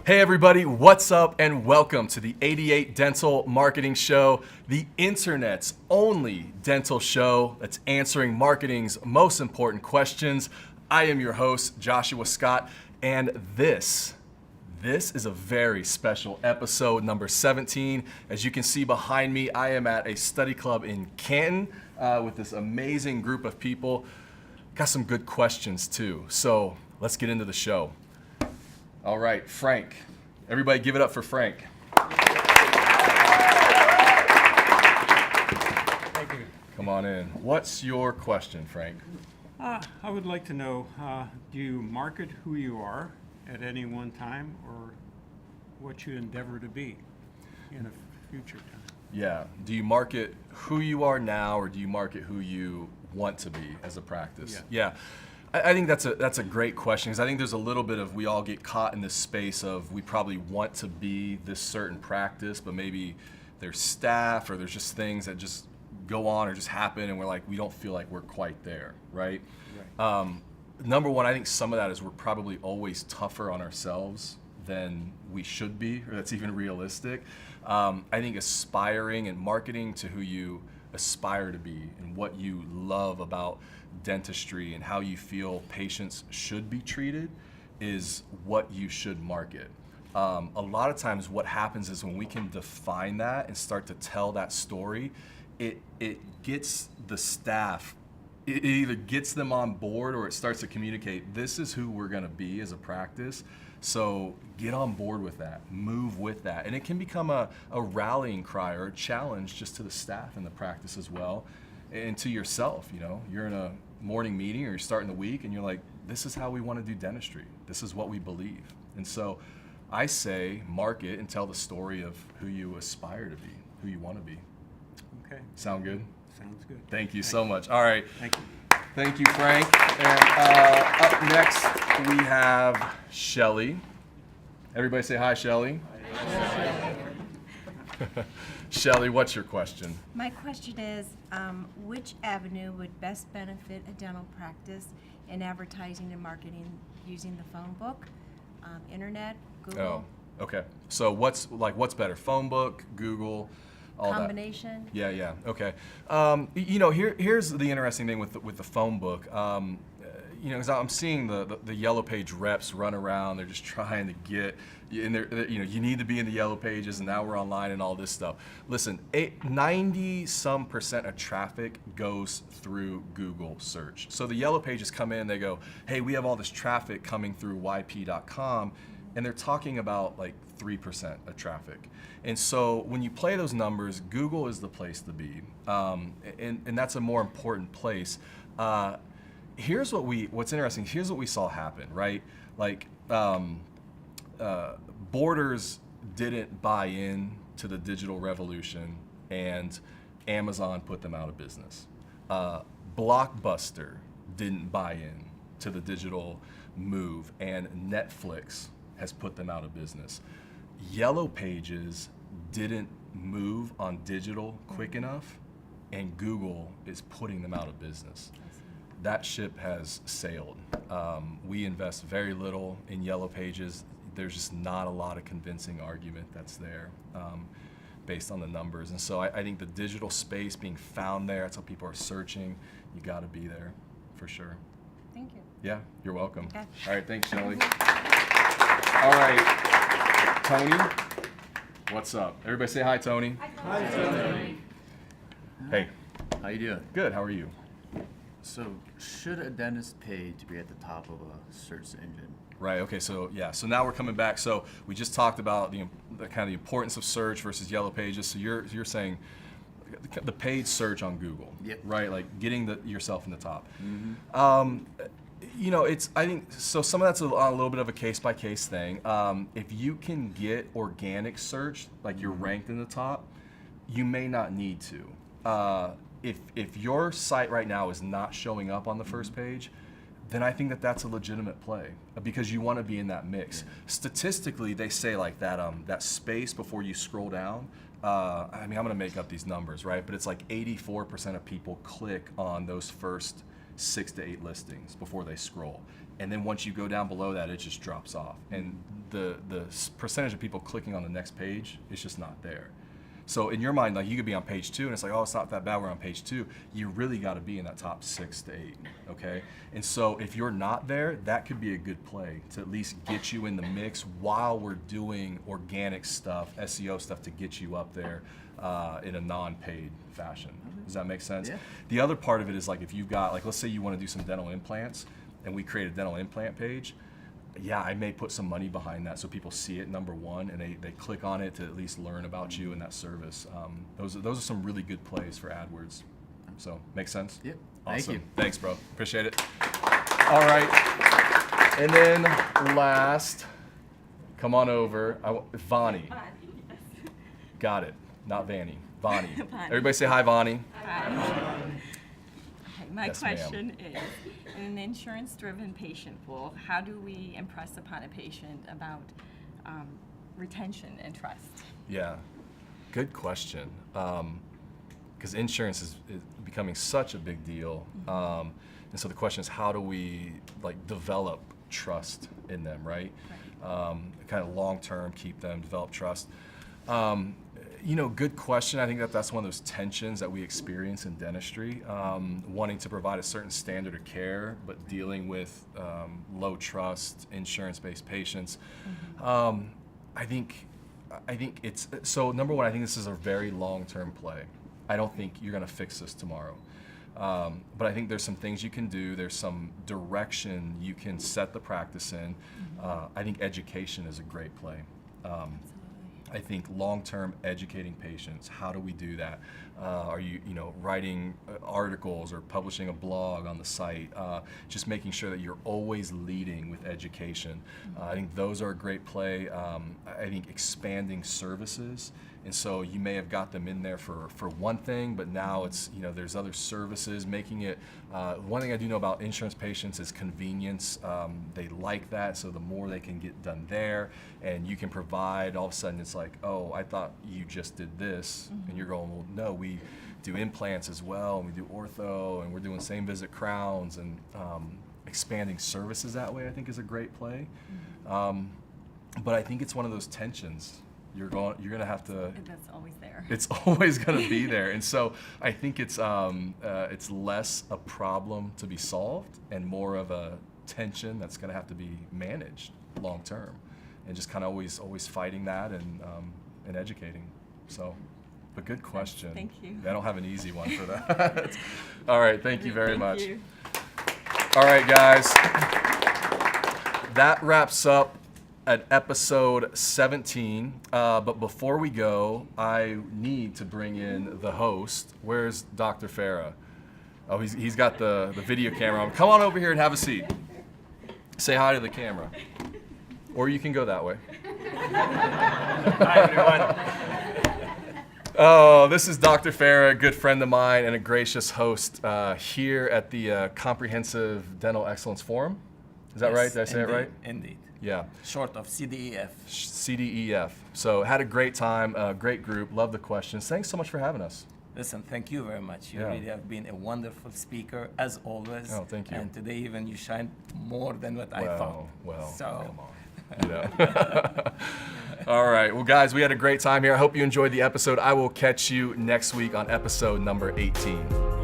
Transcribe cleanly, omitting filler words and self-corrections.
Hey everybody, what's up and welcome to the 88 Dental Marketing Show, the internet's only dental show that's answering marketing's most important questions. I am your host, Joshua Scott, and this is a very special episode, number 17. As you can see behind me, I am at a study club in Canton with this amazing group of people. Got some good questions too, so let's get into the show. All right, Frank. Everybody give it up for Frank. Thank you. Come on in. What's your question, Frank? I would like to know, do you market who you are at any one time, or what you endeavor to be in a future time? Yeah. Do you market who you are now, or do you market who you want to be as a practice? Yeah. I think that's a great question, because I think there's a little bit of, we all get caught in this space of we probably want to be this certain practice, but maybe there's staff or there's just things that just go on or just happen, and we're like, we don't feel like we're quite there, right? Number one, I think some of that is we're probably always tougher on ourselves than we should be, or that's even realistic. I think aspiring and marketing to who you aspire to be and what you love about dentistry and how you feel patients should be treated is what you should market. A lot of times what happens is when we can define that and start to tell that story, it gets the staff, it either gets them on board or it starts to communicate, this is who we're gonna be as a practice. So get on board with that, move with that. And it can become a rallying cry or a challenge just to the staff and the practice as well. And to yourself, you're in a morning meeting or you're starting the week and you're like, this is how we want to do dentistry. This is what we believe. And so I say market and tell the story of who you aspire to be, who you want to be. Okay. Sound good? Sounds good. Thank you so much. All right. Thank you. Thank you, Frank. And up next, we have Shelly. Everybody say hi, Shelly. Hi. Shelly, what's your question? My question is, which avenue would best benefit a dental practice in advertising and marketing using the phone book, internet, Google? Oh, okay. So what's better, phone book, Google, all combination? That? Yeah, okay. Here's the interesting thing with the phone book. Because I'm seeing the Yellow Page reps run around. They're just trying to get, and you need to be in the Yellow Pages, and now we're online and all this stuff. Listen, 90% of traffic goes through Google search. So the Yellow Pages come in, they go, hey, we have all this traffic coming through yp.com, and they're talking about like 3% of traffic. And so when you play those numbers, Google is the place to be, and that's a more important place. Here's what's interesting. Here's what we saw happen, right? Like Borders didn't buy in to the digital revolution, and Amazon put them out of business. Blockbuster didn't buy in to the digital move, and Netflix has put them out of business. Yellow Pages didn't move on digital quick enough, and Google is putting them out of business. That ship has sailed. We invest very little in Yellow Pages. There's just not a lot of convincing argument that's there based on the numbers. And so I think the digital space being found there, that's how people are searching. You gotta be there, for sure. Thank you. Yeah, you're welcome. Okay. All right, thanks, Shelly. All right, Tony, what's up? Everybody say hi, Tony. Hi, Tony. Hey. How you doing? Good, how are you? So, should a dentist pay to be at the top of a search engine? Right, okay, so now we're coming back. So we just talked about the kind of the importance of search versus Yellow Pages. So you're saying the paid search on Google, Yep. right? Like getting yourself in the top. Mm-hmm. I think, so some of that's a little bit of a case-by-case thing. If you can get organic search, like you're ranked in the top, you may not need to. If your site right now is not showing up on the first page, then I think that's a legitimate play because you want to be in that mix. Statistically, they say like that space before you scroll down, I'm going to make up these numbers, right? But it's like 84% of people click on those first 6 to 8 listings before they scroll. And then once you go down below that, it just drops off. And the percentage of people clicking on the next page is just not there. So in your mind, like you could be on page 2 and it's like, oh, it's not that bad, we're on page 2. You really got to be in that top 6 to 8, okay? And so if you're not there, that could be a good play to at least get you in the mix while we're doing organic stuff, SEO stuff to get you up there in a non-paid fashion. Does that make sense? Yeah. The other part of it is like if you've got, like let's say you want to do some dental implants and we create a dental implant page, yeah, I may put some money behind that so people see it, number one, and they click on it to at least learn about you and that service. Those are some really good plays for AdWords. So, make sense? Yep. Awesome. Thank you. Thanks, bro. Appreciate it. All right. And then last, come on over. Vani. Got it. Not Vanny. Vani. Everybody say hi, Vani. Hi. My Yes, ma'am. question is, in an insurance-driven patient pool, how do we impress upon a patient about retention and trust? Yeah, good question. Because insurance is becoming such a big deal, and so the question is, how do we like develop trust in them, right? Kind of long-term, keep them, develop trust. You know, good question. I think that's one of those tensions that we experience in dentistry, wanting to provide a certain standard of care, but dealing with low trust, insurance-based patients. I think it's, so number one, I think this is a very long-term play. I don't think you're gonna fix this tomorrow. But I think there's some things you can do, there's some direction you can set the practice in. I think education is a great play. I think long-term educating patients, how do we do that? Are you writing articles or publishing a blog on the site? Just making sure that you're always leading with education. I think those are a great play. I think expanding services. And so you may have got them in there for one thing, but now it's, there's other services, making it, one thing I do know about insurance patients is convenience. They like that, so the more they can get done there, and you can provide, all of a sudden it's like, oh, I thought you just did this, and you're going, well, no, we do implants as well, and we do ortho, and we're doing same visit crowns, and expanding services that way I think is a great play. But I think it's one of those tensions. You're gonna have to. That's always there. It's always gonna be there, and so I think it's less a problem to be solved and more of a tension that's gonna have to be managed long term, and just kind of always fighting that and educating. So, but good question. Thank you. I don't have an easy one for that. All right, thank you very much. You. All right, guys, that wraps up at episode 17, but before we go, I need to bring in the host. Where's Dr. Farah? Oh, he's got the video camera on. Come on over here and have a seat. Say hi to the camera. Or you can go that way. Hi, everyone. Oh, this is Dr. Farah, a good friend of mine and a gracious host here at the Comprehensive Dental Excellence Forum. Is that right? Did I say it right? Indeed. Yeah. Short of CDEF. CDEF. So had a great time, great group, love the questions. Thanks so much for having us. Listen, thank you very much. You Yeah. really have been a wonderful speaker, as always. Oh, thank you. And today even you shined more than what I thought. Well, So, come on. You know. All right. Well, guys, we had a great time here. I hope you enjoyed the episode. I will catch you next week on episode number 18.